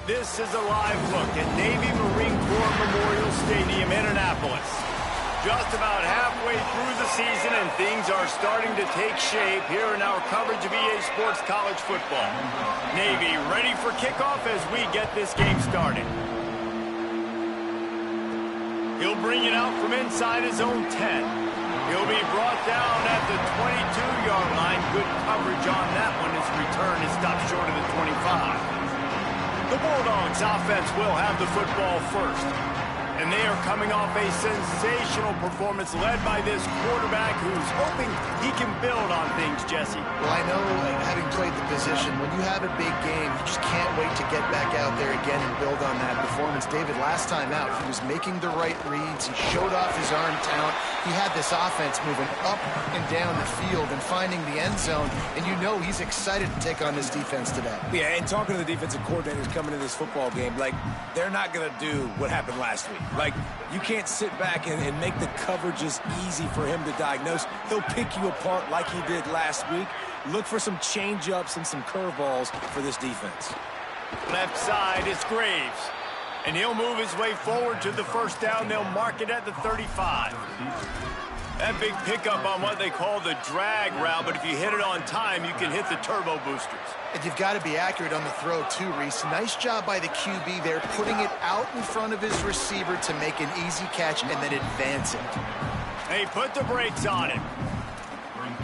This is a live look at Navy Marine Corps Memorial Stadium in Annapolis. Just about halfway through the season, and things are starting to take shape here in our coverage of EA Sports College Football. Navy ready for kickoff as we get this game started. He'll bring it out from inside his own 10. He'll be brought down at the 22-yard line. Good coverage on that one. His return is stopped short of the 25. The Bulldogs offense will have the football first. And they are coming off a sensational performance led by this quarterback who's hoping he can build on things, Jesse. Well, I know, having played the position, when you have a big game, you just can't wait to get back out there again and build on that performance. David, last time out, he was making the right reads. He showed off his arm talent. He had this offense moving up and down the field and finding the end zone. And you know he's excited to take on this defense today. Yeah, and talking to the defensive coordinators coming into this football game, like, they're not going to do what happened last week. Like, you can't sit back and make the coverages easy for him to diagnose. He'll pick you apart like he did last week. Look for some change-ups and some curveballs for this defense. Left side is Graves. And he'll move his way forward to the first down. They'll mark it at the 35. That big pickup on what they call the drag route, but if you hit it on time, you can hit the turbo boosters. And you've got to be accurate on the throw, too, Reese. Nice job by the QB there, putting it out in front of his receiver to make an easy catch and then advance it. They put the brakes on him.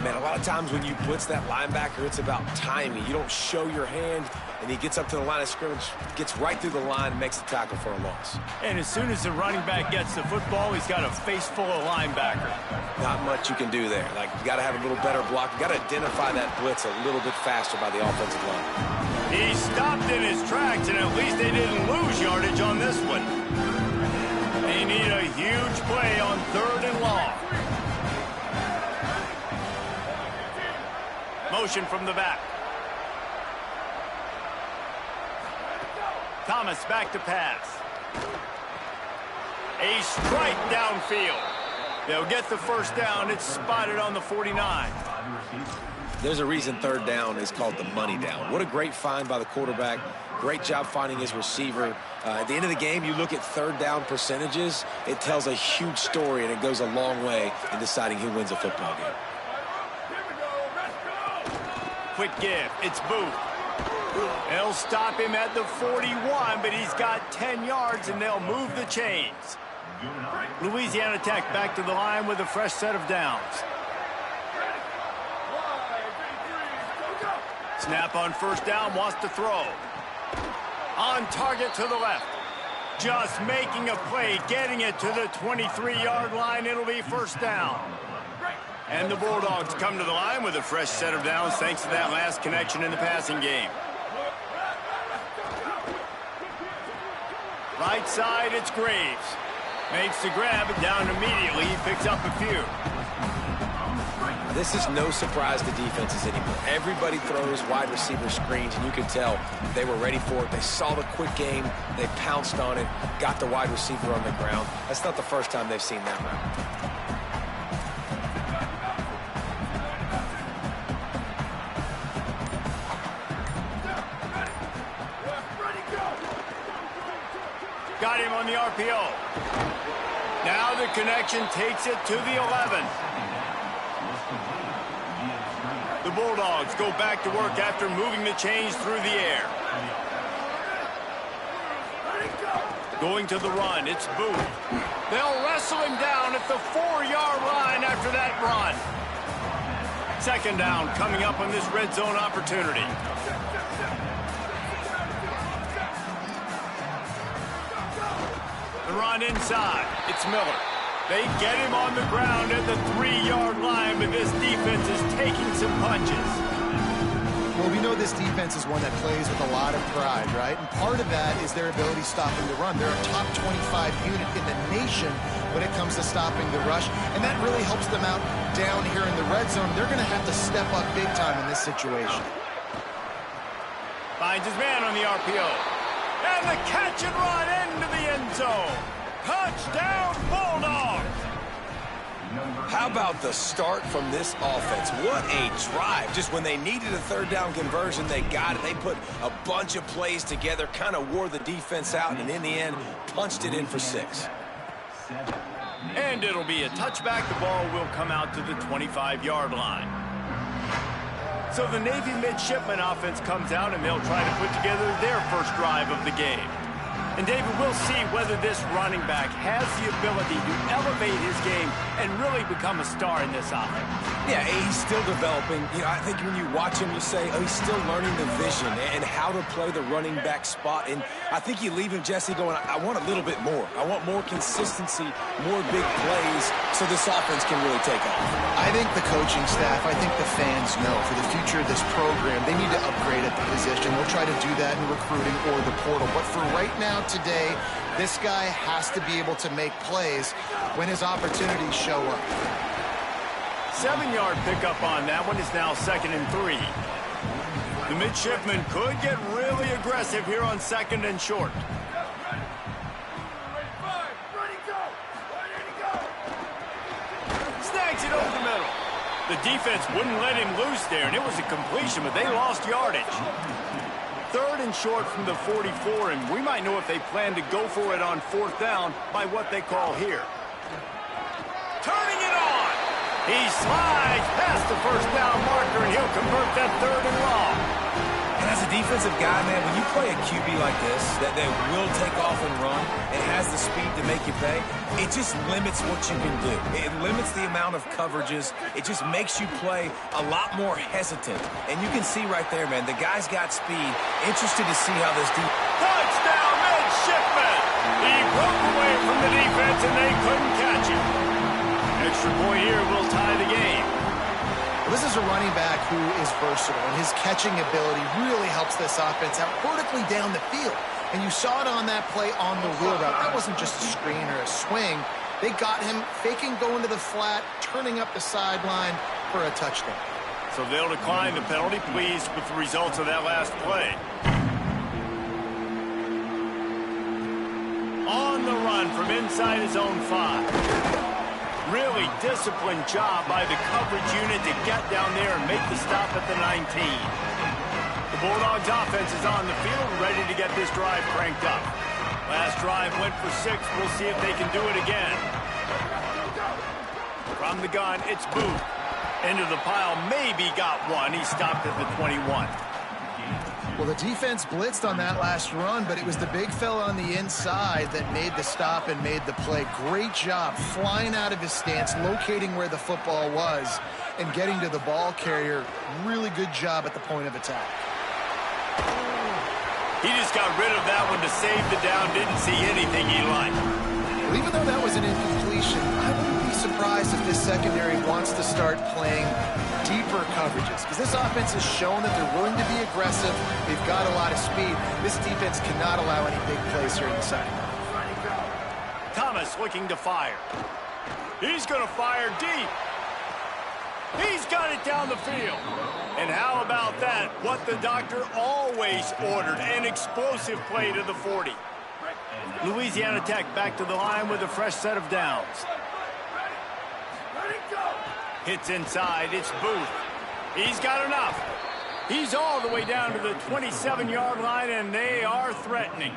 Man, a lot of times when you blitz that linebacker, it's about timing. You don't show your hand, and he gets up to the line of scrimmage, gets right through the line, and makes the tackle for a loss. And as soon as the running back gets the football, he's got a face full of linebacker. Not much you can do there. Like, you got to have a little better block. You got to identify that blitz a little bit faster by the offensive line. He stopped in his tracks, and at least they didn't lose yardage on this one. They need a huge play on 3rd and long. Motion from the back. Thomas back to pass. A strike downfield. They'll get the first down. It's spotted on the 49. There's a reason 3rd down is called the money down. What a great find by the quarterback. Great job finding his receiver. At the end of the game, you look at 3rd down percentages. It tells a huge story, and it goes a long way in deciding who wins a football game. Quick give. It's Booth. They'll stop him at the 41, but he's got 10 yards, and they'll move the chains. Louisiana Tech back to the line with a fresh set of downs. Snap on first down, wants to throw. On target to the left. Just making a play, getting it to the 23-yard line. It'll be first down. And the Bulldogs come to the line with a fresh set of downs thanks to that last connection in the passing game. Right side, it's Graves. Makes the grab, down immediately. He picks up a few. This is no surprise to defenses anymore. Everybody throws wide receiver screens, and you can tell they were ready for it. They saw the quick game. They pounced on it, got the wide receiver on the ground. That's not the first time they've seen that route. Got him on the RPO. Now the connection takes it to the 11. The Bulldogs go back to work after moving the chains through the air. Going to the run, it's Booth. They'll wrestle him down at the 4-yard line after that run. 2nd down coming up on this red zone opportunity. The run inside, it's Miller. They get him on the ground at the 3-yard line, but this defense is taking some punches. Well, we know this defense is one that plays with a lot of pride, right? And part of that is their ability stopping the run. They're a top 25 unit in the nation when it comes to stopping the rush, and that really helps them out down here in the red zone. They're going to have to step up big time in this situation. Finds his man on the RPO. And the catch and run into the end zone. Touchdown, Bulldogs! How about the start from this offense? What a drive. Just when they needed a third down conversion, they got it. They put a bunch of plays together, kind of wore the defense out, and in the end, punched it in for 6. And it'll be a touchback. The ball will come out to the 25-yard line. So the Navy midshipman offense comes out, and they'll try to put together their first drive of the game. And, David, we'll see whether this running back has the ability to elevate his game and really become a star in this offense. Yeah, he's still developing. You know, I think when you watch him, you say, oh, he's still learning the vision and how to play the running back spot. And I think you leave him, Jesse, going, I want a little bit more. I want more consistency, more big plays, so this offense can really take off. I think the coaching staff, I think the fans know for the future of this program, they need to upgrade at the position. They'll try to do that in recruiting or the portal. But for right now, today, this guy has to be able to make plays when his opportunities show up. 7-yard pickup on that one. Is now 2nd and 3. The midshipman could get really aggressive here on 2nd and short. Snags it over the middle. The defense wouldn't let him loose there, and it was a completion, but they lost yardage. 3rd and short from the 44, and we might know if they plan to go for it on 4th down by what they call here. Turning it on. He slides past the 1st down marker, and he'll convert that 3rd and long. And as a defensive guy, man, when you play a QB like this, that will take off and run and has the speed to make you pay, it just limits what you can do. It limits the amount of coverages. It just makes you play a lot more hesitant. And you can see right there, man, the guy's got speed. Interested to see how this Touchdown, midshipman! He broke away from the defense, and they couldn't catch him. Extra point here will tie the game. Well, this is a running back who is versatile, and his catching ability really helps this offense out vertically down the field. And you saw it on that play on the wheel route. That wasn't just a screen or a swing. They got him faking going to the flat, turning up the sideline for a touchdown. So they'll decline the penalty, pleased with the results of that last play. On the run from inside his own 5. Really disciplined job by the coverage unit to get down there and make the stop at the 19. The Bulldogs offense is on the field, ready to get this drive cranked up. Last drive went for 6. We'll see if they can do it again. From the gun, it's Booth. Into the pile, maybe got one. He stopped at the 21. Well, the defense blitzed on that last run, but it was the big fella on the inside that made the stop and made the play. Great job flying out of his stance, locating where the football was, and getting to the ball carrier. Really good job at the point of attack. He just got rid of that one to save the down. Didn't see anything he liked. Well, even though that was an incompletion, I wouldn't be surprised if this secondary wants to start playing deeper coverages, because this offense has shown that they're willing to be aggressive. They've got a lot of speed. This defense cannot allow any big plays here in the second. Thomas looking to fire. He's going to fire deep. He's got it down the field. And how about that? What the doctor always ordered, an explosive play to the 40. Louisiana Tech back to the line with a fresh set of downs. Hits inside, it's Booth. He's got enough. He's all the way down to the 27-yard line, and they are threatening.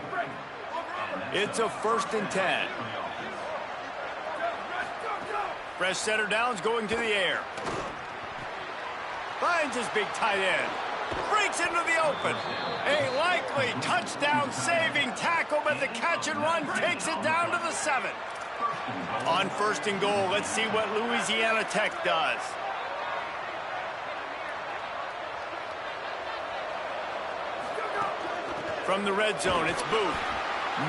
It's a 1st and 10. Fresh set of downs going to the air. Finds his big tight end. Breaks into the open. A likely touchdown-saving tackle, but the catch and run takes it down to the 7. On 1st and goal, let's see what Louisiana Tech does. From the red zone, it's Booth.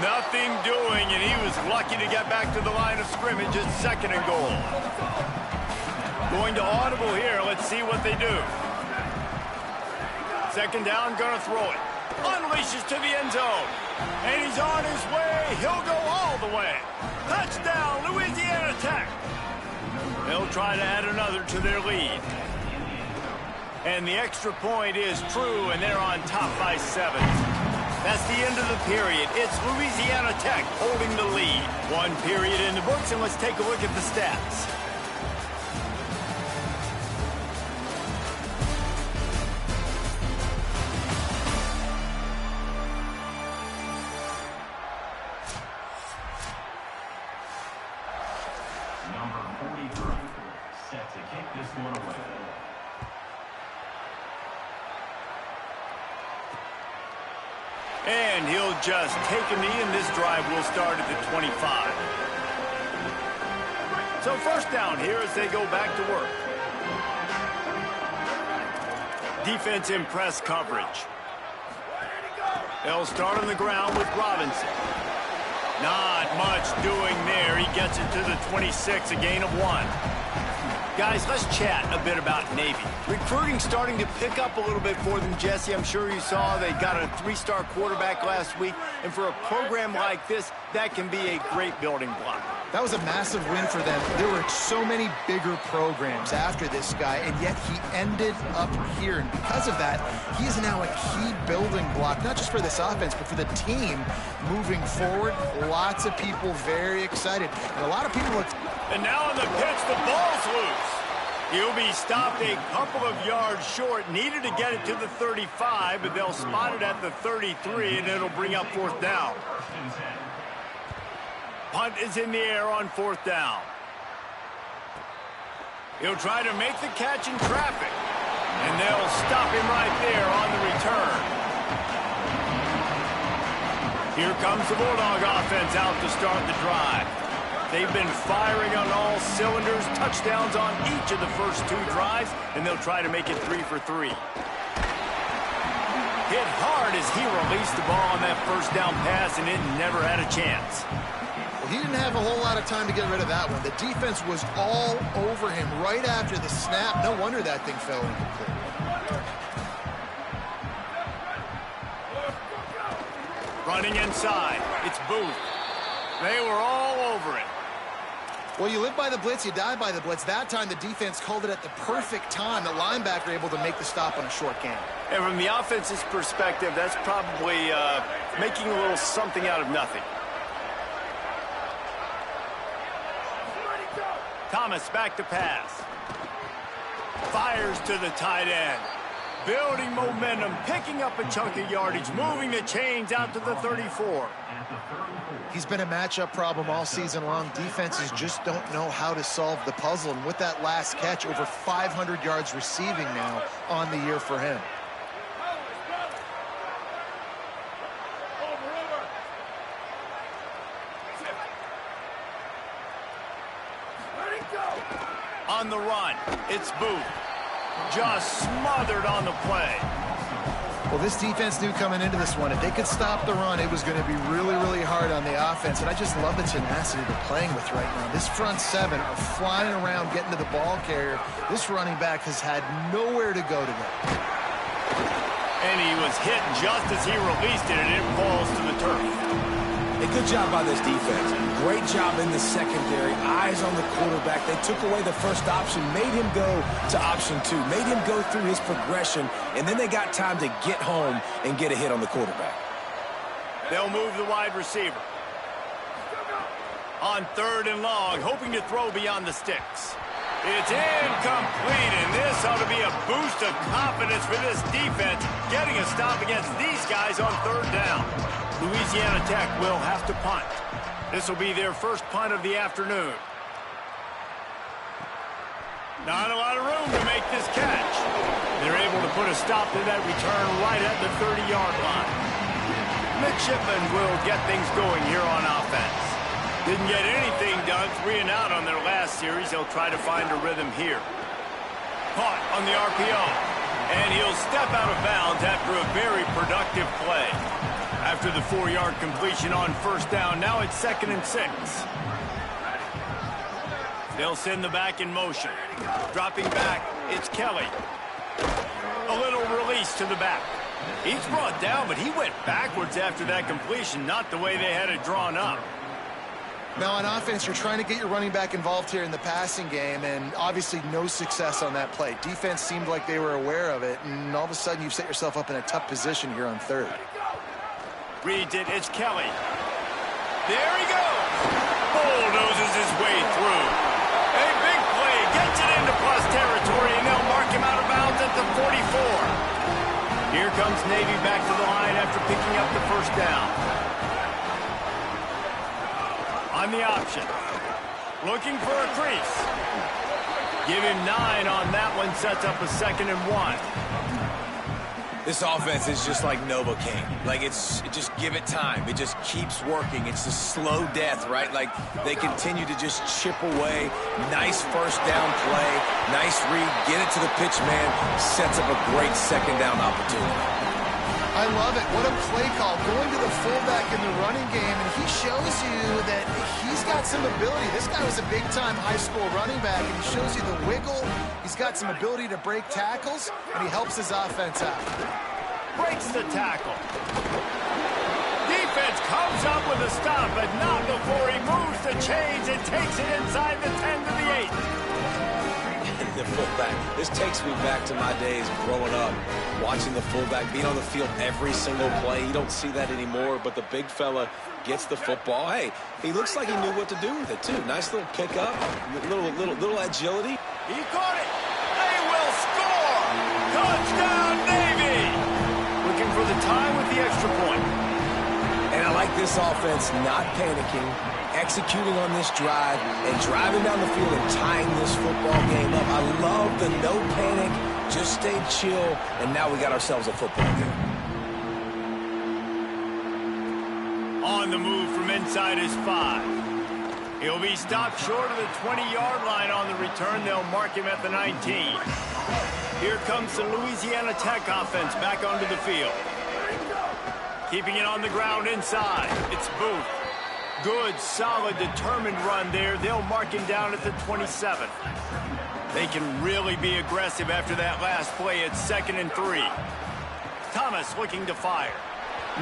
Nothing doing, and he was lucky to get back to the line of scrimmage at 2nd and goal. Going to audible here. Let's see what they do. 2nd down, gonna throw it. Unleashes to the end zone. And he's on his way. He'll go all the way. Touchdown, Louisiana Tech. They'll try to add another to their lead. And the extra point is true, and they're on top by 7. That's the end of the period. It's Louisiana Tech holding the lead. 1 period in the books, and let's take a look at the stats. set to kick this one away. And he'll just take a knee, and this drive will start at the 25. So first down here as they go back to work. Defense in press coverage. They'll start on the ground with Robinson. Not much doing there. He gets it to the 26, a gain of 1. Guys, let's chat a bit about Navy. Recruiting starting to pick up a little bit for them, Jesse. I'm sure you saw they got a 3-star quarterback last week. And for a program like this, that can be a great building block. That was a massive win for them. There were so many bigger programs after this guy, and yet he ended up here. And because of that, he is now a key building block, not just for this offense, but for the team moving forward. Lots of people very excited. And a lot of people... And now on the pitch, the ball's loose. He'll be stopped a couple of yards short. Needed to get it to the 35, but they'll spot it at the 33, and it'll bring up 4th down. Punt is in the air on 4th down. He'll try to make the catch in traffic, and they'll stop him right there on the return. Here comes the Bulldog offense out to start the drive. They've been firing on all cylinders, touchdowns on each of the first 2 drives, and they'll try to make it 3 for 3. Hit hard as he released the ball on that first down pass, and it never had a chance. Well, he didn't have a whole lot of time to get rid of that one. The defense was all over him right after the snap. No wonder that thing fell incomplete. Running inside, it's Booth. They were all over it. Well, you live by the blitz, you die by the blitz. That time, the defense called it at the perfect time. The linebacker able to make the stop on a short gain. And from the offense's perspective, that's probably making a little something out of nothing. Thomas back to pass. Fires to the tight end. Building momentum, picking up a chunk of yardage, moving the chains out to the 34. He's been a matchup problem all season long. Defenses just don't know how to solve the puzzle. And with that last catch, over 500 yards receiving now on the year for him. On the run, it's Booth. Just smothered on the play. Well, this defense knew coming into this one, if they could stop the run, it was going to be really, really hard on the offense. And I just love the tenacity they're playing with right now. This front 7 are flying around, getting to the ball carrier. This running back has had nowhere to go today. And he was hit just as he released it, and it falls to the turf. A good job by this defense. Great job in the secondary. Eyes on the quarterback. They took away the first option, made him go to option 2, made him go through his progression, and then they got time to get home and get a hit on the quarterback. They'll move the wide receiver. On 3rd and long, hoping to throw beyond the sticks. It's incomplete, and this ought to be a boost of confidence for this defense, getting a stop against these guys on 3rd down. Louisiana Tech will have to punt. This will be their first punt of the afternoon. Not a lot of room to make this catch. They're able to put a stop to that return right at the 30-yard line. Midshipmen will get things going here on offense. Didn't get anything done, 3 and out on their last series. They'll try to find a rhythm here. Caught on the RPO. And he'll step out of bounds after a very productive play. After the 4-yard completion on 1st down, now it's 2nd and 6. They'll send the back in motion. Dropping back, it's Kelly. A little release to the back. He's brought down, but he went backwards after that completion, not the way they had it drawn up. Now, on offense, you're trying to get your running back involved here in the passing game, and obviously no success on that play. Defense seemed like they were aware of it, and all of a sudden you've set yourself up in a tough position here on 3rd. Reads it, it's Kelly. There he goes. Bulldozes his way through. A big play, gets it into plus territory, and they'll mark him out of bounds at the 44. Here comes Navy back to the line after picking up the 1st down. On the option. Looking for a crease. Give him 9 on that one, sets up a 2nd and 1. This offense is just like Novocaine. Like, just give it time. It just keeps working. It's a slow death, right? Like, they continue to just chip away. Nice first down play. Nice read. Get it to the pitch man. Sets up a great 2nd down opportunity. I love it. What a play call. Going to the fullback in the running game, and he shows you that he's got some ability. This guy was a big-time high school running back, and he shows you the wiggle. He's got some ability to break tackles, and he helps his offense out. Breaks the tackle. Defense comes up with a stop, but not before he moves the chains and takes it inside the 10 to the 8. The fullback. This takes me back to my days growing up, watching the fullback being on the field every single play. You don't see that anymore, but the big fella gets the football. Hey, he looks like he knew what to do with it, too. Nice little pickup, little agility. He caught it. They will score. Touchdown, Navy. Looking for the time with the extra point. And I like this offense not panicking, executing on this drive, and driving down the field and tying this football game up. I love the no panic, just stay chill, and now we got ourselves a football game. On the move from inside his 5. He'll be stopped short of the 20-yard line on the return. They'll mark him at the 19. Here comes the Louisiana Tech offense back onto the field. Keeping it on the ground inside. It's Booth. Good, solid, determined run there. They'll mark him down at the 27. They can really be aggressive after that last play. It's 2nd and 3. Thomas looking to fire.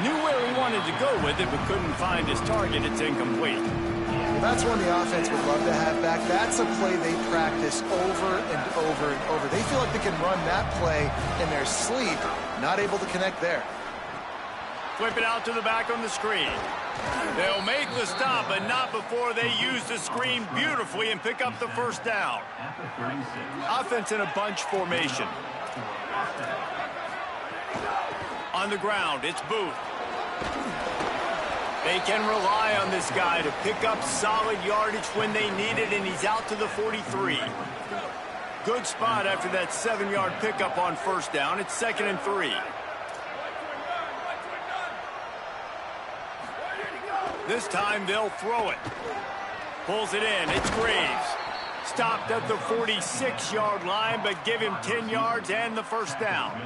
Knew where he wanted to go with it, but couldn't find his target. It's incomplete. Well, that's one the offense would love to have back. That's a play they practice over and over and over. They feel like they can run that play in their sleep. Not able to connect there. Flip it out to the back on the screen. They'll make the stop, but not before they use the screen beautifully and pick up the 1st down. Offense in a bunch formation. On the ground, it's Booth. They can rely on this guy to pick up solid yardage when they need it, and he's out to the 43. Good spot after that 7-yard pickup on 1st down. It's 2nd and 3. This time they'll throw it. Pulls it in. It's Graves. Stopped at the 46-yard line, but give him 10 yards and the 1st down.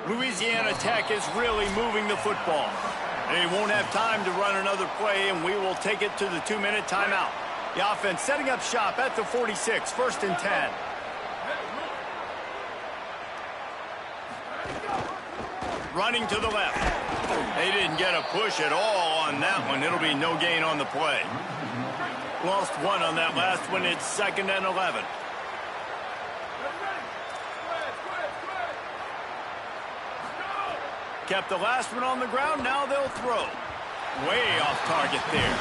Louisiana Tech is really moving the football. They won't have time to run another play, and we will take it to the 2-minute timeout. The offense setting up shop at the 46, 1st and 10. Running to the left. They didn't get a push at all on that one. It'll be no gain on the play. Lost 1 on that last one. It's 2nd and 11. Kept the last one on the ground. Now they'll throw. Way off target there.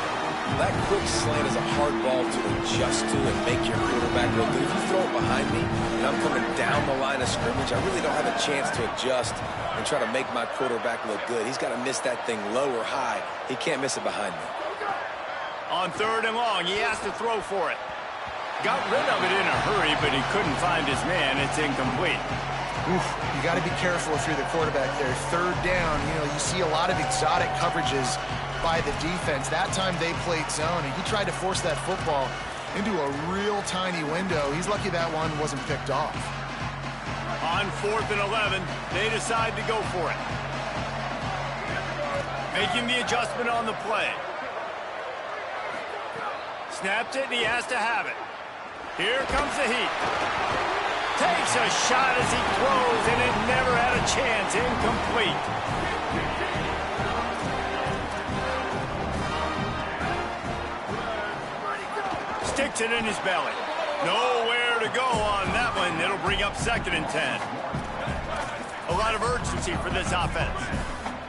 That quick slant is a hard ball to adjust to and make your quarterback look good. If you throw it behind me and I'm coming down the line of scrimmage, I really don't have a chance to adjust and try to make my quarterback look good. He's got to miss that thing low or high. He can't miss it behind me. On 3rd and long, he has to throw for it. Got rid of it in a hurry, but he couldn't find his man. It's incomplete. Oof, you got to be careful if you're the quarterback there. 3rd down, you see a lot of exotic coverages by the defense. That time they played zone, and he tried to force that football into a real tiny window. He's lucky that one wasn't picked off. On 4th and 11, they decide to go for it. Making the adjustment on the play. Snapped it, and he has to have it. Here comes the heat. Takes a shot as he throws, and it never had a chance. Incomplete. Sticks it in his belly. Nowhere to go on that one. It'll bring up 2nd and 10. A lot of urgency for this offense.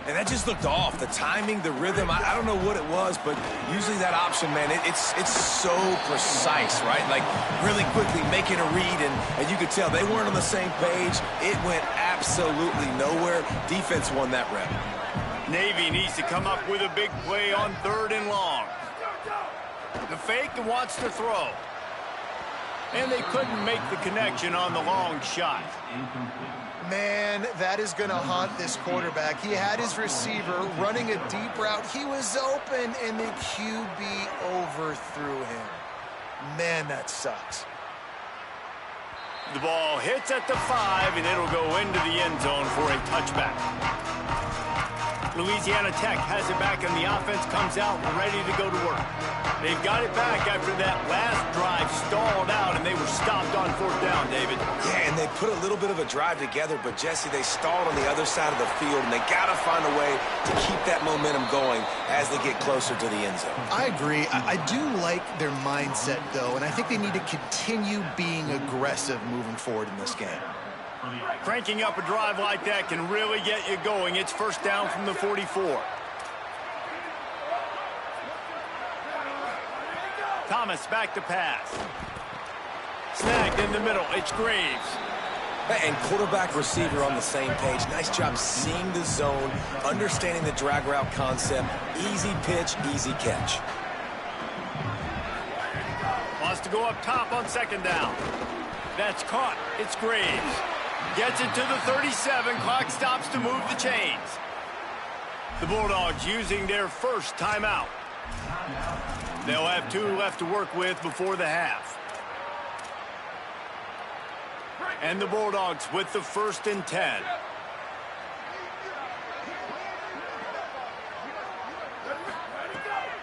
And that just looked off. The timing, the rhythm, I don't know what it was, but usually that option, man, it's so precise, right? Like, really quickly making a read, and you could tell they weren't on the same page. It went absolutely nowhere. Defense won that rep. Navy needs to come up with a big play on 3rd and long. The fake and wants to throw. And they couldn't make the connection on the long shot. Man, that is going to haunt this quarterback. He had his receiver running a deep route. He was open, and the QB overthrew him. Man, that sucks. The ball hits at the 5, and it'll go into the end zone for a touchback. Louisiana Tech has it back, and the offense comes out ready to go to work. They've got it back after that last drive stalled out, and they were stopped on 4th down, David. Yeah, and they put a little bit of a drive together, but, Jesse, they stalled on the other side of the field, and they got to find a way to keep that momentum going as they get closer to the end zone. I agree. I do like their mindset, though, and I think they need to continue being aggressive moving forward in this game. Cranking up a drive like that can really get you going. It's 1st down from the 44. Thomas back to pass. Snagged in the middle. It's Graves. And quarterback receiver on the same page. Nice job seeing the zone, understanding the drag route concept. Easy pitch, easy catch. Wants to go up top on 2nd down. That's caught. It's Graves. Gets it to the 37. Clock stops to move the chains. The Bulldogs using their first timeout. They'll have 2 left to work with before the half. And the Bulldogs with the 1st and 10.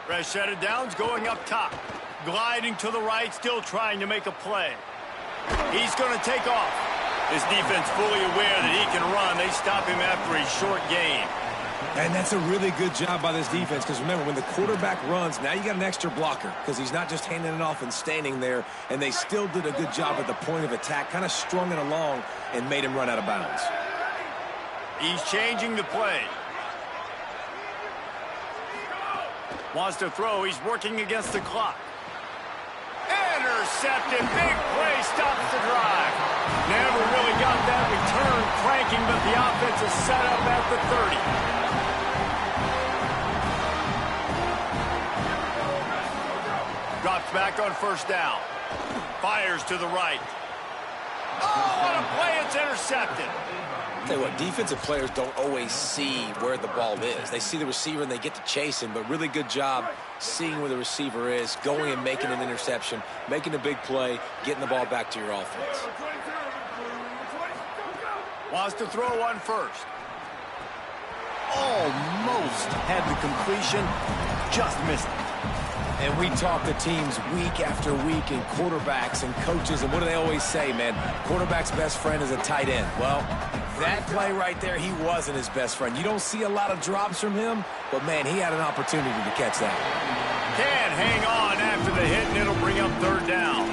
Fresh set of downs going up top. Gliding to the right, still trying to make a play. He's going to take off. His defense fully aware that he can run. They stop him after a short gain. And that's a really good job by this defense, because remember, when the quarterback runs, now you got an extra blocker, because he's not just handing it off and standing there, and they still did a good job at the point of attack, kind of strung it along and made him run out of bounds. He's changing the play. Wants to throw. He's working against the clock. Intercepted. Big play stops the drive. Never really got that return cranking, but the offense is set up at the 30. Drops back on 1st down. Fires to the right. Oh, what a play. It's intercepted. Tell you what, defensive players don't always see where the ball is. They see the receiver and they get to chase him, but really good job seeing where the receiver is, going and making an interception, making a big play, getting the ball back to your offense. Wants to throw on 1st. Almost had the completion, just missed it. And we talk to teams week after week and quarterbacks and coaches, and what do they always say, man? Quarterback's best friend is a tight end. Well, that play right there, he wasn't his best friend. You don't see a lot of drops from him, but, man, he had an opportunity to catch that. Can't hang on after the hit, and it'll bring up 3rd down.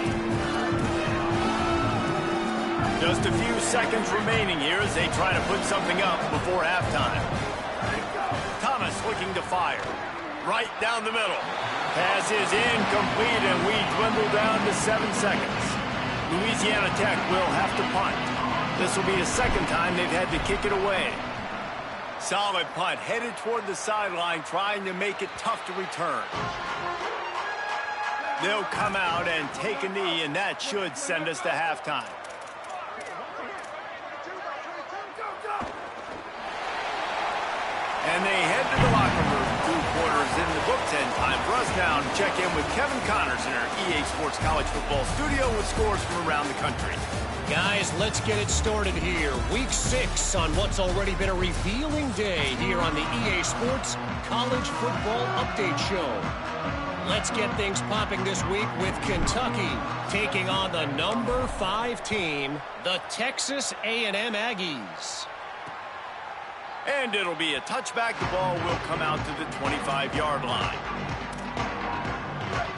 Just a few seconds remaining here as they try to put something up before halftime. Thomas looking to fire. Right down the middle. Pass is incomplete, and we dwindle down to 7 seconds. Louisiana Tech will have to punt. This will be the 2nd time they've had to kick it away. Solid punt, headed toward the sideline, trying to make it tough to return. They'll come out and take a knee, and that should send us to halftime. And they head to the locker room. 2 quarters in the books, and time for us now to check in with Kevin Connors in our EA Sports College Football studio with scores from around the country. Guys, let's get it started here. Week 6 on what's already been a revealing day here on the EA Sports College Football Update Show. Let's get things popping this week with Kentucky taking on the number 5 team, the Texas A&M Aggies. And it'll be a touchback. The ball will come out to the 25-yard line.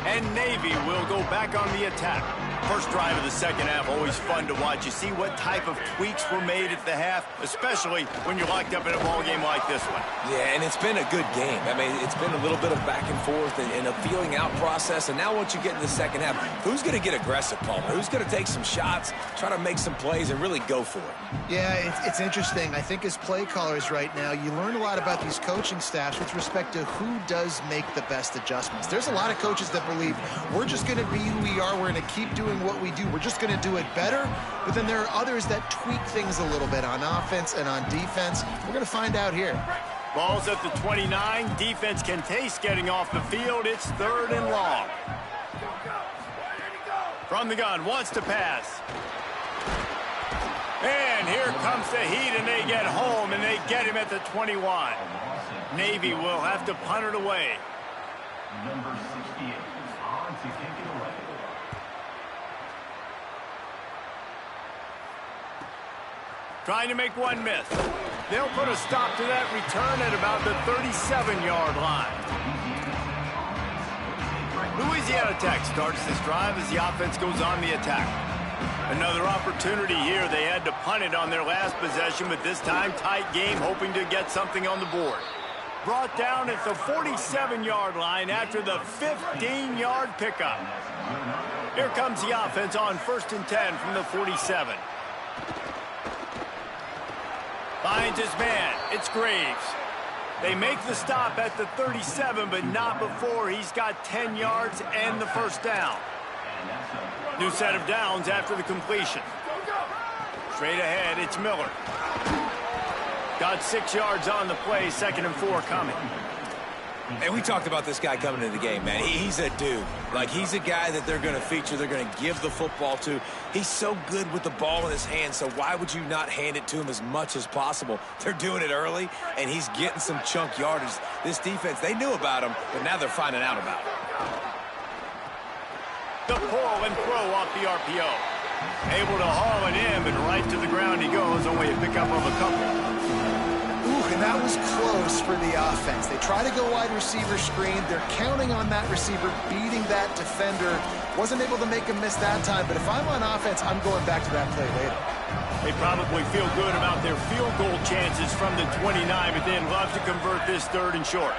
And Navy will go back on the attack. First drive of the 2nd half, always fun to watch. You see what type of tweaks were made at the half, especially when you're locked up in a ball game like this one. Yeah, and it's been a good game. I mean, it's been a little bit of back and forth and a feeling out process. And now once you get in the 2nd half, who's going to get aggressive, Palmer? Who's going to take some shots, try to make some plays, and really go for it? Yeah, it's interesting. I think as play callers right now, you learn a lot about these coaching staffs with respect to who does make the best adjustments. There's a lot of coaches that believe we're just going to be who we are. We're going to keep doing what we do. We're just going to do it better. But then there are others that tweak things a little bit on offense and on defense. We're going to find out here. Ball's at the 29. Defense can taste getting off the field. It's 3rd and long. From the gun, wants to pass. And here comes the heat, and they get home, and they get him at the 21. Navy will have to punt it away. Number 68 on to kick it away. Trying to make one miss. They'll put a stop to that return at about the 37-yard line. Louisiana Tech starts this drive as the offense goes on the attack. Another opportunity here. They had to punt it on their last possession, but this time tight game, hoping to get something on the board. Brought down at the 47-yard line after the 15-yard pickup. Here comes the offense on 1st and 10 from the 47. Finds his man. It's Graves. They make the stop at the 37, but not before he's got 10 yards and the first down. New set of downs after the completion. Straight ahead, it's Miller. Got 6 yards on the play, 2nd and 4 coming. And we talked about this guy coming into the game, man. He's a dude. Like, he's a guy that they're going to feature, they're going to give the football to. He's so good with the ball in his hands, so why would you not hand it to him as much as possible? They're doing it early, and he's getting some chunk yardage. This defense, they knew about him, but now they're finding out about him. The pull and throw off the RPO. Able to haul it in, but right to the ground he goes. Only a pickup of a couple. And that was close for the offense. They try to go wide receiver screen. They're counting on that receiver beating that defender. Wasn't able to make him miss that time, but if I'm on offense, I'm going back to that play later. They probably feel good about their field goal chances from the 29, but they'd love to convert this 3rd and short.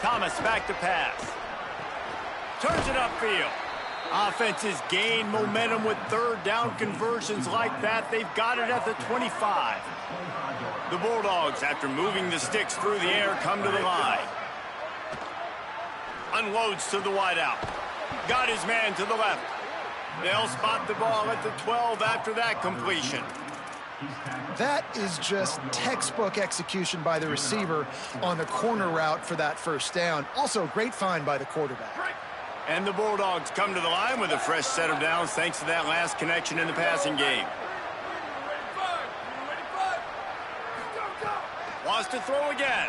Thomas back to pass. Turns it upfield. Offenses gain momentum with 3rd down conversions like that. They've got it at the 25. The Bulldogs, after moving the sticks through the air, come to the line. Unloads to the wideout. Got his man to the left. They'll spot the ball at the 12 after that completion. That is just textbook execution by the receiver on the corner route for that first down. Also, great find by the quarterback. And the Bulldogs come to the line with a fresh set of downs thanks to that last connection in the passing game. Wants to throw again.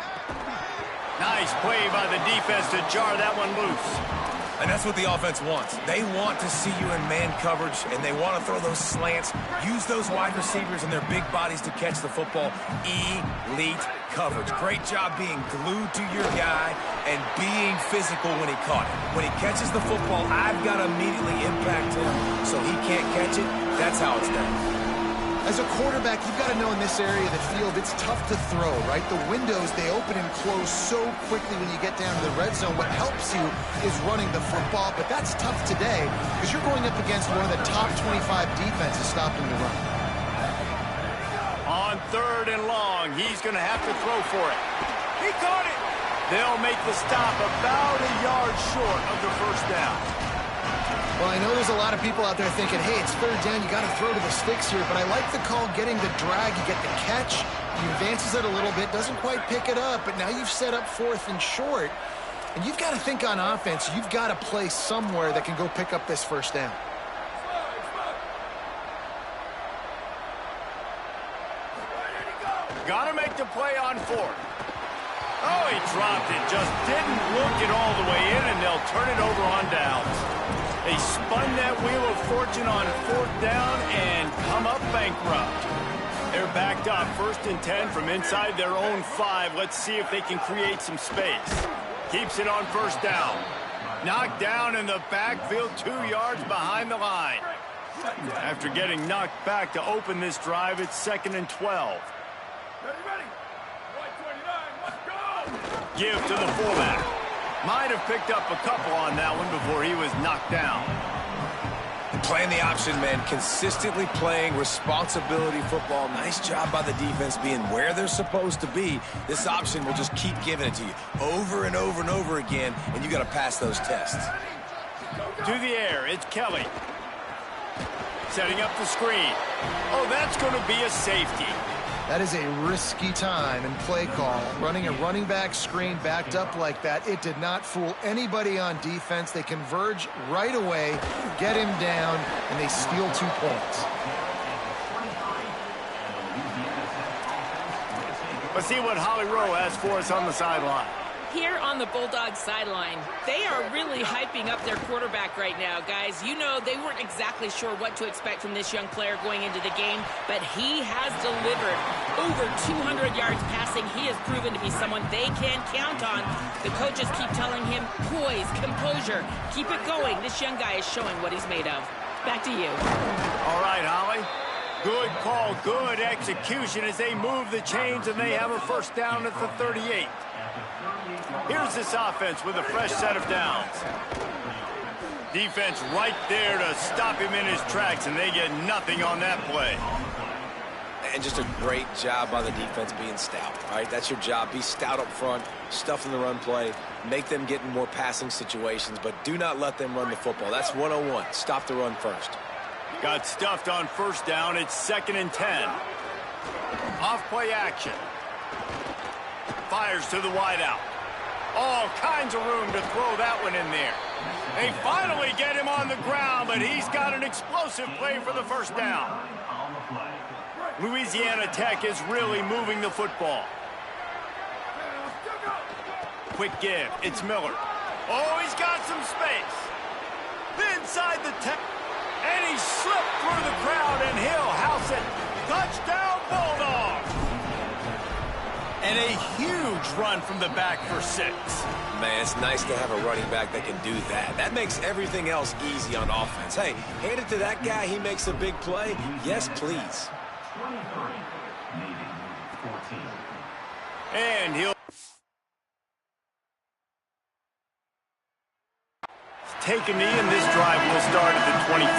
Nice play by the defense to jar that one loose. And that's what the offense wants. They want to see you in man coverage, and they want to throw those slants, use those wide receivers and their big bodies to catch the football. Elite coverage. Great job being glued to your guy and being physical when he caught it. When he catches the football, I've got to immediately impact him so he can't catch it. That's how it's done. As a quarterback, you've got to know in this area of the field, it's tough to throw, right? The windows, they open and close so quickly when you get down to the red zone. What helps you is running the football, but that's tough today because you're going up against one of the top 25 defenses stopping the run. On 3rd and long, he's going to have to throw for it. He caught it. They'll make the stop about a yard short of the first down. Well, I know there's a lot of people out there thinking, hey, it's 3rd down, you got to throw to the sticks here, but I like the call getting the drag, you get the catch, he advances it a little bit, doesn't quite pick it up, but now you've set up 4th and short, and you've got to think on offense, you've got to play somewhere that can go pick up this first down. Got to make the play on 4th. Oh, he dropped it, just didn't look it all the way in, and they'll turn it over on downs. They spun that wheel of fortune on 4th down and come up bankrupt. They're backed up 1st and 10 from inside their own 5. Let's see if they can create some space. Keeps it on 1st down. Knocked down in the backfield 2 yards behind the line. After getting knocked back to open this drive, it's 2nd and 12. Give to the fullback. Might have picked up a couple on that one before he was knocked down. Playing the option, man, consistently playing responsibility football. Nice job by the defense being where they're supposed to be. This option will just keep giving it to you over and over and over again, and you got to pass those tests. To the air, it's Kelly. Setting up the screen. Oh, that's going to be a safety. That is a risky time and play call. Running a running back screen backed up like that, it did not fool anybody on defense. They converge right away, get him down, and they steal 2 points. Let's see what Holly Rowe has for us on the sideline. Here on the Bulldogs sideline, they are really hyping up their quarterback right now, guys. You know, they weren't exactly sure what to expect from this young player going into the game, but he has delivered over 200 yards passing. He has proven to be someone they can count on. The coaches keep telling him, poise, composure, keep it going. This young guy is showing what he's made of. Back to you. All right, Holly. Good call, good execution as they move the chains, and they have a first down at the 38. Here's this offense with a fresh set of downs. Defense right there to stop him in his tracks, and they get nothing on that play. And just a great job by the defense being stout, right? That's your job. Be stout up front, stuff in the run play, make them get in more passing situations, but do not let them run the football. That's 101. Stop the run first. Got stuffed on first down. It's 2nd and 10. Off-play action. Fires to the wideout. All kinds of room to throw that one in there. They finally get him on the ground, but he's got an explosive play for the first down. Louisiana Tech is really moving the football. Quick give. It's Miller. Oh, he's got some space. Inside the 10. And he slipped through the crowd, and he'll house it. Touchdown, Bulldogs! And a huge run from the back for 6. Man, it's nice to have a running back that can do that. That makes everything else easy on offense. Hey, hand it to that guy. He makes a big play. Yes, please. 23, Navy 14. And he'll take a knee, and this drive will start at the 25.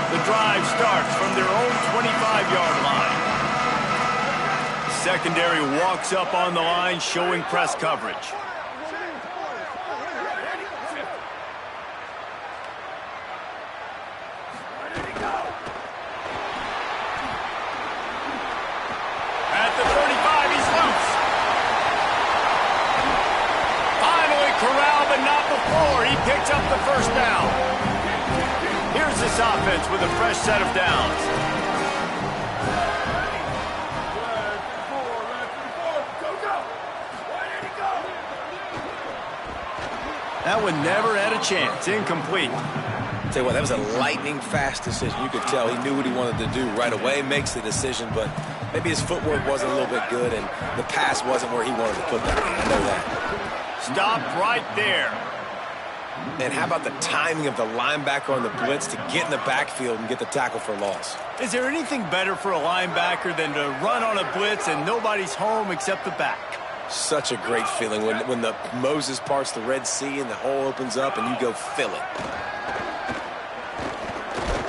The drive starts from their own 25-yard line. Secondary walks up on the line, showing press coverage. At the 35, he's loose. Finally corralled, but not before. He picks up the first down. Here's this offense with a fresh set of downs. That one never had a chance. Incomplete. Tell you what, that was a lightning-fast decision. You could tell he knew what he wanted to do right away, makes the decision, but maybe his footwork wasn't a little bit good, and the pass wasn't where he wanted to put that. I know that. Stopped right there. And how about the timing of the linebacker on the blitz to get in the backfield and get the tackle for a loss? Is there anything better for a linebacker than to run on a blitz and nobody's home except the back? Such a great feeling when the Moses parts the Red Sea and the hole opens up and you go fill it.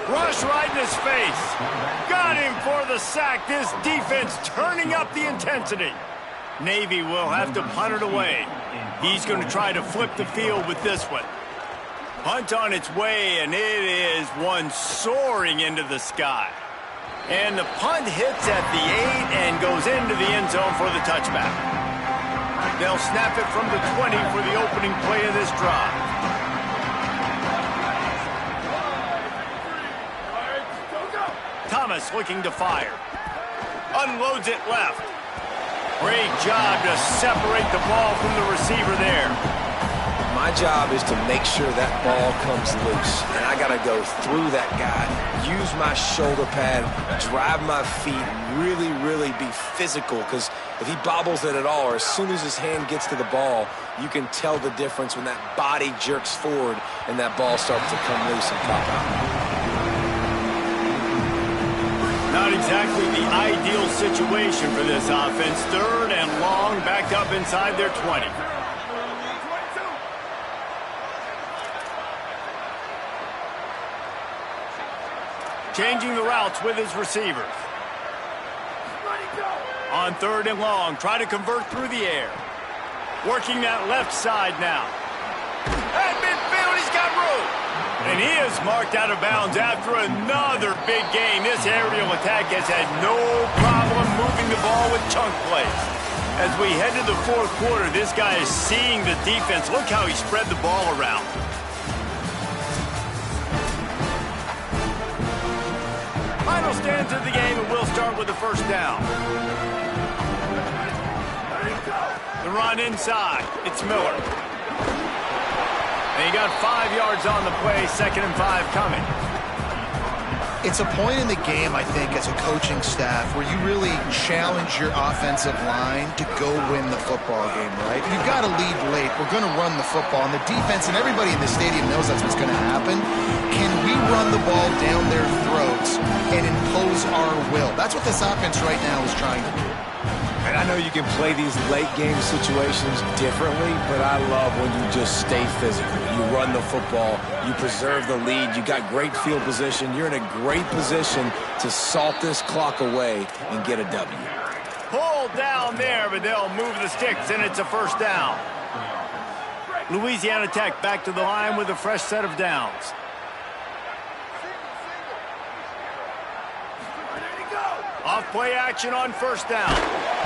Rush right in his face. Got him for the sack. This defense turning up the intensity. Navy will have to punt it away. He's going to try to flip the field with this one. Punt on its way, and it is one soaring into the sky. And the punt hits at the 8 and goes into the end zone for the touchback. They'll snap it from the 20 for the opening play of this drive. Thomas looking to fire. Unloads it left. Great job to separate the ball from the receiver there. My job is to make sure that ball comes loose. And I got to go through that guy, use my shoulder pad, drive my feet, really, really be physical. Because if he bobbles it at all, or as soon as his hand gets to the ball, you can tell the difference when that body jerks forward and that ball starts to come loose and pop out. Not exactly the ideal situation for this offense. 3rd and long, backed up inside their 20. Changing the routes with his receivers. On 3rd and long, try to convert through the air. Working that left side now. At midfield, he's got room. And he is marked out of bounds after another big gain. This aerial attack has had no problem moving the ball with chunk plays. As we head to the 4th quarter, this guy is seeing the defense. Look how he spread the ball around. Final stands of the game, and we'll start with the 1st down. The run inside. It's Miller. And he got 5 yards on the play, 2nd and 5 coming. It's a point in the game, I think, as a coaching staff where you really challenge your offensive line to go win the football game, right? You've got to lead late. We're going to run the football. And the defense and everybody in the stadium knows that's what's going to happen. Can we run the ball down their throats and impose our will? That's what this offense right now is trying to do. And I know you can play these late-game situations differently, but I love when you just stay physical. You run the football, you preserve the lead, you got great field position. You're in a great position to salt this clock away and get a W. Pulled down there, but they'll move the sticks, and it's a 1st down. Louisiana Tech back to the line with a fresh set of downs. Off-play action on 1st down.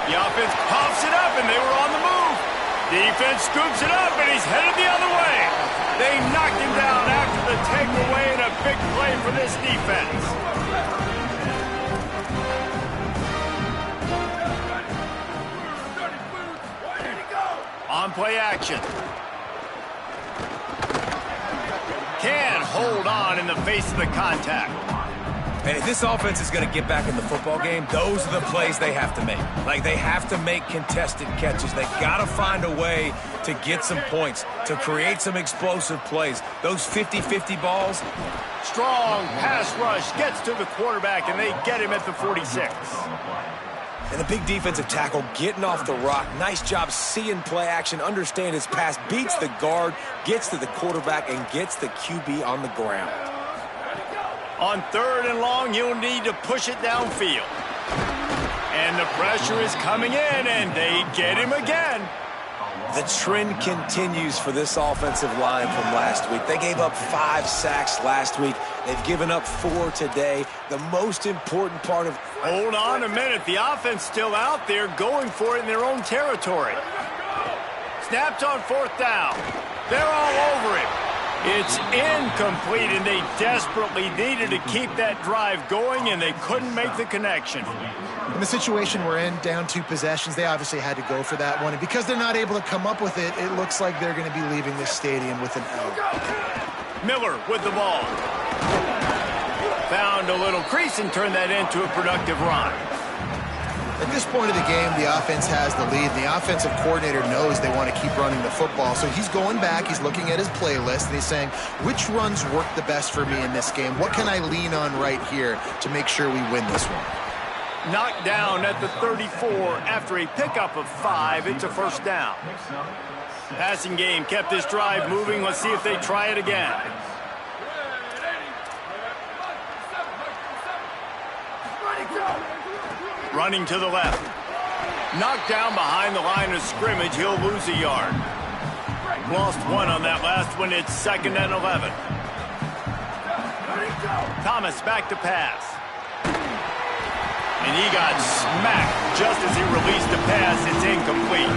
The offense pops it up, and they were on the move. Defense scoops it up, and he's headed the other way. They knocked him down after the takeaway, and a big play for this defense. On-play action. Can't hold on in the face of the contact. And if this offense is going to get back in the football game, those are the plays they have to make. Like, they have to make contested catches. They got to find a way to get some points, to create some explosive plays. Those 50-50 balls. Strong pass rush gets to the quarterback, and they get him at the 46. And the big defensive tackle getting off the rock. Nice job seeing play action, understand his pass, beats the guard, gets to the quarterback, and gets the QB on the ground. On 3rd and long, you'll need to push it downfield. And the pressure is coming in, and they get him again. The trend continues for this offensive line from last week. They gave up 5 sacks last week. They've given up 4 today. The most important part of... Hold on a minute. The offense still out there going for it in their own territory. Snapped on 4th down. They're all over him. It's incomplete, and they desperately needed to keep that drive going, and they couldn't make the connection. In the situation we're in, down 2 possessions, they obviously had to go for that one. And because they're not able to come up with it, it looks like they're going to be leaving this stadium with an L. Miller with the ball. Found a little crease and turned that into a productive run. At this point of the game, the offense has the lead. The offensive coordinator knows they want to keep running the football. So he's going back, he's looking at his playlist, and he's saying, which runs work the best for me in this game? What can I lean on right here to make sure we win this one? Knocked down at the 34 after a pickup of 5. It's a 1st down. Passing game kept this drive moving. Let's see if they try it again. Running to the left. Knocked down behind the line of scrimmage. He'll lose a yard. Lost 1 on that last one. It's 2nd and 11. Thomas back to pass. And he got smacked just as he released the pass. It's incomplete.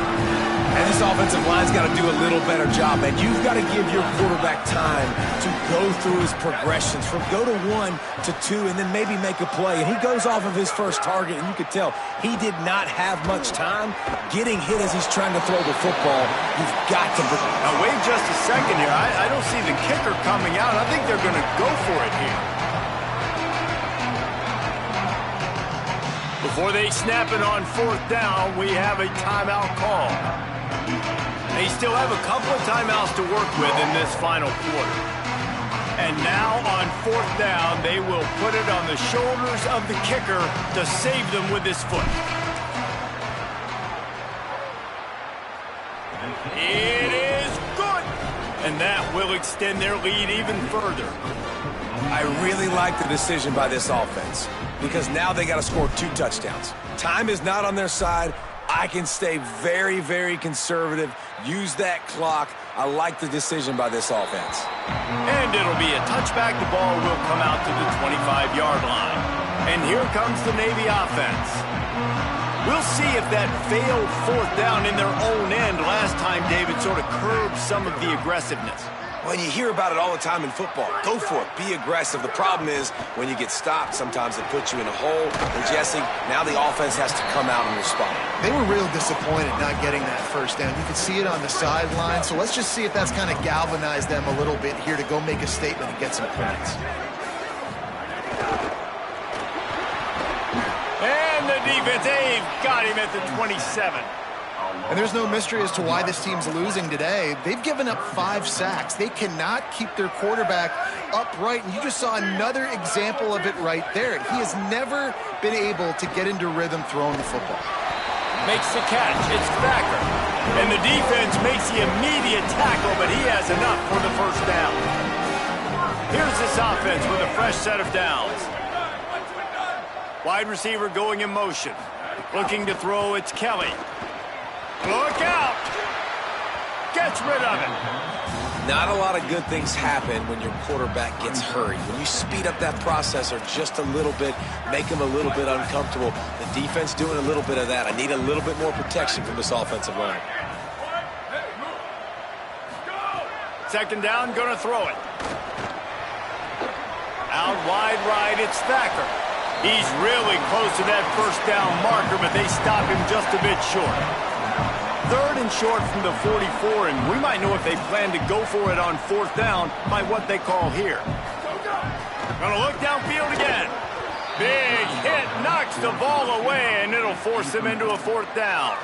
And this offensive line's got to do a little better job, man. You've got to give your quarterback time to go through his progressions from go to 1 to 2 and then maybe make a play. And he goes off of his first target, and you could tell he did not have much time getting hit as he's trying to throw the football. You've got to... Now, wait just a second here. I don't see the kicker coming out. I think they're going to go for it here. Before they snap it on 4th down, we have a timeout call. They still have a couple of timeouts to work with in this final quarter. And now on 4th down, they will put it on the shoulders of the kicker to save them with his foot. It is good! And that will extend their lead even further. I really like the decision by this offense because now they got to score 2 touchdowns. Time is not on their side. I can stay very, very conservative, use that clock. I like the decision by this offense. And it'll be a touchback. The ball will come out to the 25-yard line. And here comes the Navy offense. We'll see if that failed 4th down in their own end last time, David, sort of curbed some of the aggressiveness. Well, you hear about it all the time in football. Go for it. Be aggressive. The problem is when you get stopped, sometimes it puts you in a hole. And, Jesse, now the offense has to come out and respond. They were real disappointed not getting that 1st down. You could see it on the sideline. So let's just see if that's kind of galvanized them a little bit here to go make a statement and get some points. And the defense, they've got him at the 27. And there's no mystery as to why this team's losing today. They've given up 5 sacks. They cannot keep their quarterback upright. And you just saw another example of it right there. He has never been able to get into rhythm throwing the football. Makes the catch. It's Thacker. And the defense makes the immediate tackle, but he has enough for the 1st down. Here's this offense with a fresh set of downs. Wide receiver going in motion. Looking to throw, it's Kelly. Look out! Gets rid of it. Not a lot of good things happen when your quarterback gets hurried. When you speed up that processor just a little bit, make him a little bit uncomfortable, the defense doing a little bit of that. I need a little bit more protection from this offensive line. 2nd down, gonna throw it. Out wide right, it's Thacker. He's really close to that 1st down marker, but they stop him just a bit short. 3rd and short from the 44, and we might know if they plan to go for it on 4th down by what they call here. Gonna look downfield again. Big hit, knocks the ball away, and it'll force them into a 4th down.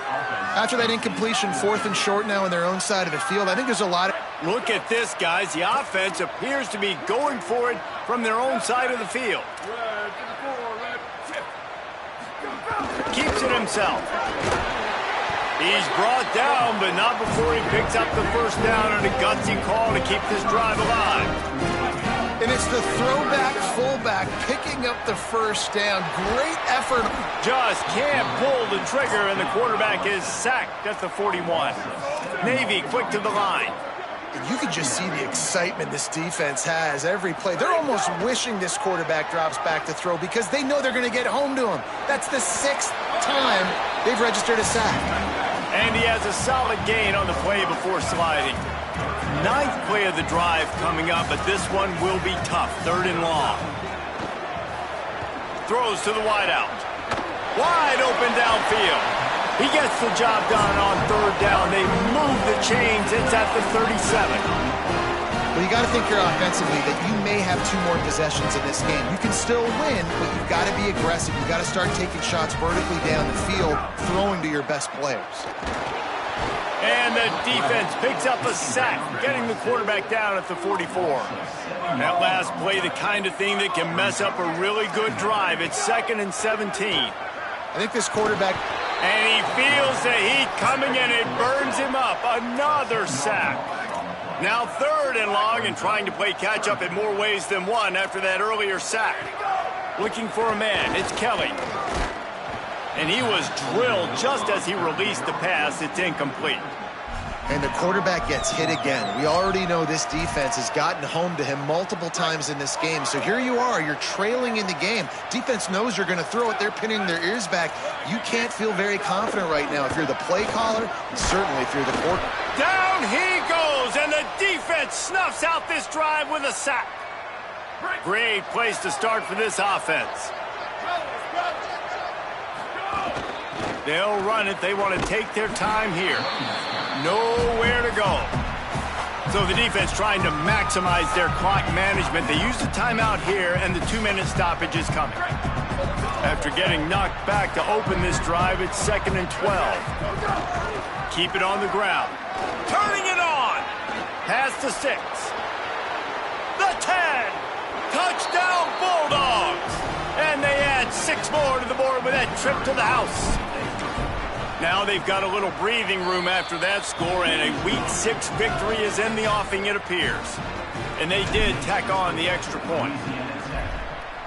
After that incompletion, 4th and short now on their own side of the field, I think there's a lot of... Look at this, guys. The offense appears to be going for it from their own side of the field. Keeps it himself. He's brought down, but not before he picks up the 1st down and a gutsy call to keep this drive alive. And it's the throwback fullback picking up the 1st down. Great effort. Just can't pull the trigger, and the quarterback is sacked at the 41. Navy quick to the line. And you can just see the excitement this defense has every play. They're almost wishing this quarterback drops back to throw because they know they're going to get home to him. That's the 6th time they've registered a sack. And he has a solid gain on the play before sliding. 9th play of the drive coming up, but this one will be tough. 3rd and long. Throws to the wideout. Wide open downfield. He gets the job done on 3rd down. They move the chains. It's at the 37. Well, you got to think here offensively that you may have 2 more possessions in this game. You can still win, but you've got to be aggressive. You've got to start taking shots vertically down the field, throwing to your best players. And the defense picks up a sack, getting the quarterback down at the 44. That last play, the kind of thing that can mess up a really good drive. It's 2nd and 17. I think this quarterback... And he feels the heat coming, and it burns him up. Another sack. Now 3rd and long, and trying to play catch-up in more ways than one after that earlier sack. Looking for a man. It's Kelly. And he was drilled just as he released the pass. It's incomplete. And the quarterback gets hit again. We already know this defense has gotten home to him multiple times in this game. So here you are, you're trailing in the game. Defense knows you're going to throw it. They're pinning their ears back. You can't feel very confident right now if you're the play caller, and certainly if you're the quarterback. Down he goes, and the defense snuffs out this drive with a sack. Great place to start for this offense. They'll run it. They want to take their time here. Nowhere to go. So the defense trying to maximize their clock management. They use the timeout here, and the 2-minute stoppage is coming. After getting knocked back to open this drive, it's 2nd and 12. Keep it on the ground. Turning it on. Past the 6. The 10. Touchdown Bulldogs. And they add 6 more to the board with that trip to the house. Now they've got a little breathing room after that score, and a Week 6 victory is in the offing, it appears. And they did tack on the extra point.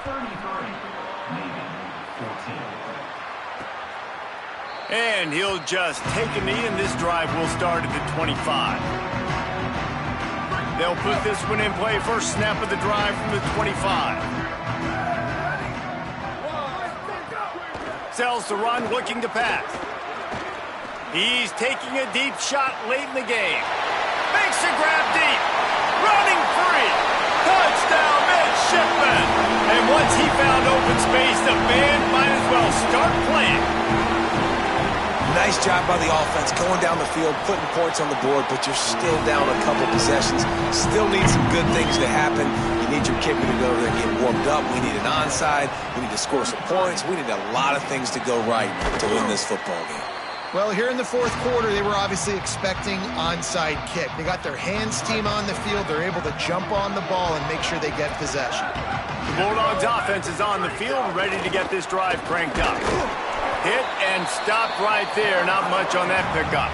33, Navy 14. And he'll just take a knee, and this drive will start at the 25. They'll put this one in play. First snap of the drive from the 25. Sells the run, looking to pass. He's taking a deep shot late in the game. Makes the grab deep. Running free. Touchdown, midshipman. And once he found open space, the band might as well start playing. Nice job by the offense going down the field, putting points on the board, but you're still down a couple possessions. Still need some good things to happen. You need your kicker to go over there and get warmed up. We need an onside. We need to score some points. We need a lot of things to go right to win this football game. Well, here in the fourth quarter, they were obviously expecting onside kick. They got their hands team on the field. They're able to jump on the ball and make sure they get possession. The Bulldogs offense is on the field, ready to get this drive cranked up. Hit and stopped right there. Not much on that pickup.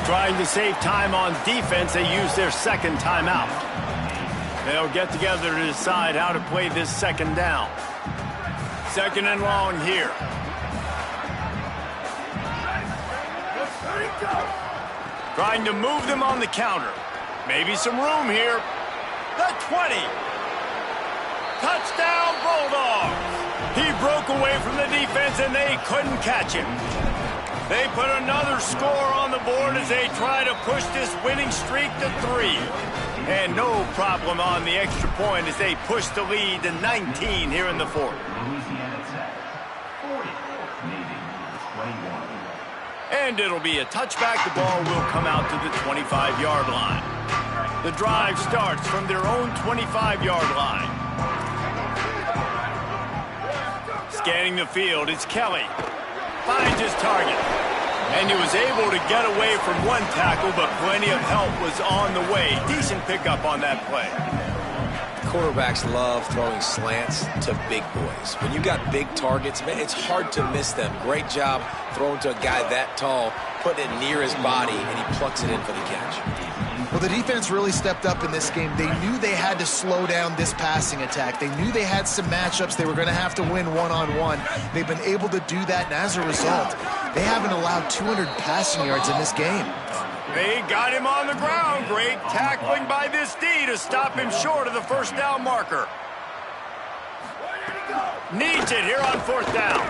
Trying to save time on defense, they use their second timeout. They'll get together to decide how to play this second down. Second and long here. Trying to move them on the counter. Maybe some room here. The 20. Touchdown, Bulldogs. He broke away from the defense, and they couldn't catch him. They put another score on the board as they try to push this winning streak to 3. And no problem on the extra point as they push the lead to 19 here in the fourth. Louisiana Tech 40, Navy 21. And it'll be a touchback. The ball will come out to the 25-yard line. The drive starts from their own 25-yard line. Scanning the field, it's Kelly. Finds his target. And he was able to get away from one tackle, but plenty of help was on the way. Decent pickup on that play. Quarterbacks love throwing slants to big boys. When you got big targets, man, it's hard to miss them. Great job throwing to a guy that tall, putting it near his body, and he plucks it in for the catch. Well, the defense really stepped up in this game. They knew they had to slow down this passing attack. They knew they had some matchups they were going to have to win one-on-one. They've been able to do that, and as a result, they haven't allowed 200 passing yards in this game. They got him on the ground. Great tackling by this D to stop him short of the first down marker. Needs it here on fourth down.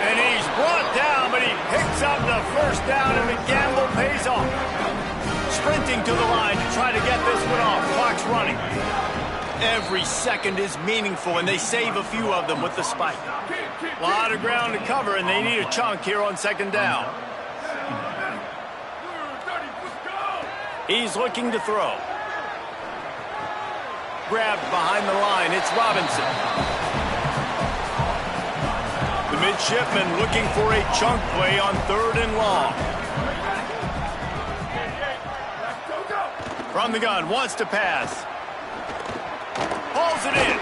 And he's brought down, but he picks up the first down, and the gamble pays off. Sprinting to the line to try to get this one off. Clock's running. Every second is meaningful, and they save a few of them with the spike. A lot of ground to cover, and they need a chunk here on second down. He's looking to throw. Grabbed behind the line. It's Robinson. The midshipman looking for a chunk play on third and long. From the gun, wants to pass. Hauls it in.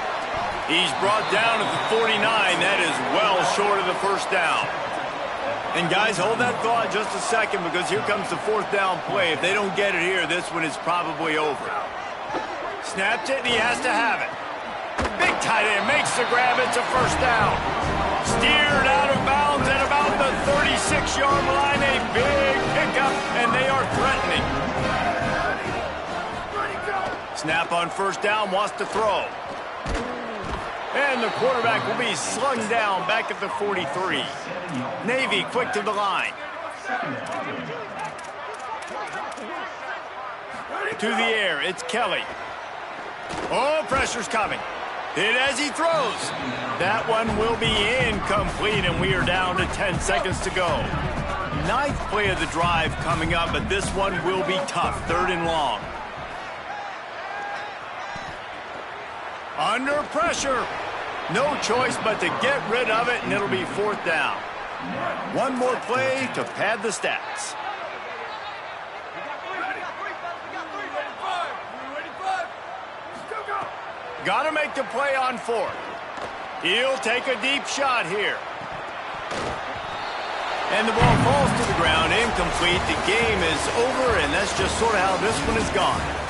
He's brought down at the 49. That is well short of the first down. And guys, hold that thought just a second, because here comes the fourth down play. If they don't get it here, this one is probably over. Snaps it, and he has to have it. Big tight end makes the grab. It's a first down. Steered out of bounds at about the 36-yard line. A big pickup, and they are threatening. Snap on first down, wants to throw. And the quarterback will be slung down back at the 43. Navy quick to the line. To the air, it's Kelly. Oh, pressure's coming. Hit as he throws. That one will be incomplete, and we are down to 10 seconds to go. Ninth play of the drive coming up, but this one will be tough. Third and long. Under pressure. No choice but to get rid of it, and it'll be fourth down. One more play to pad the stats. Got to make the play on fourth. He'll take a deep shot here. And the ball falls to the ground, incomplete. The game is over, and that's just sort of how this one has gone.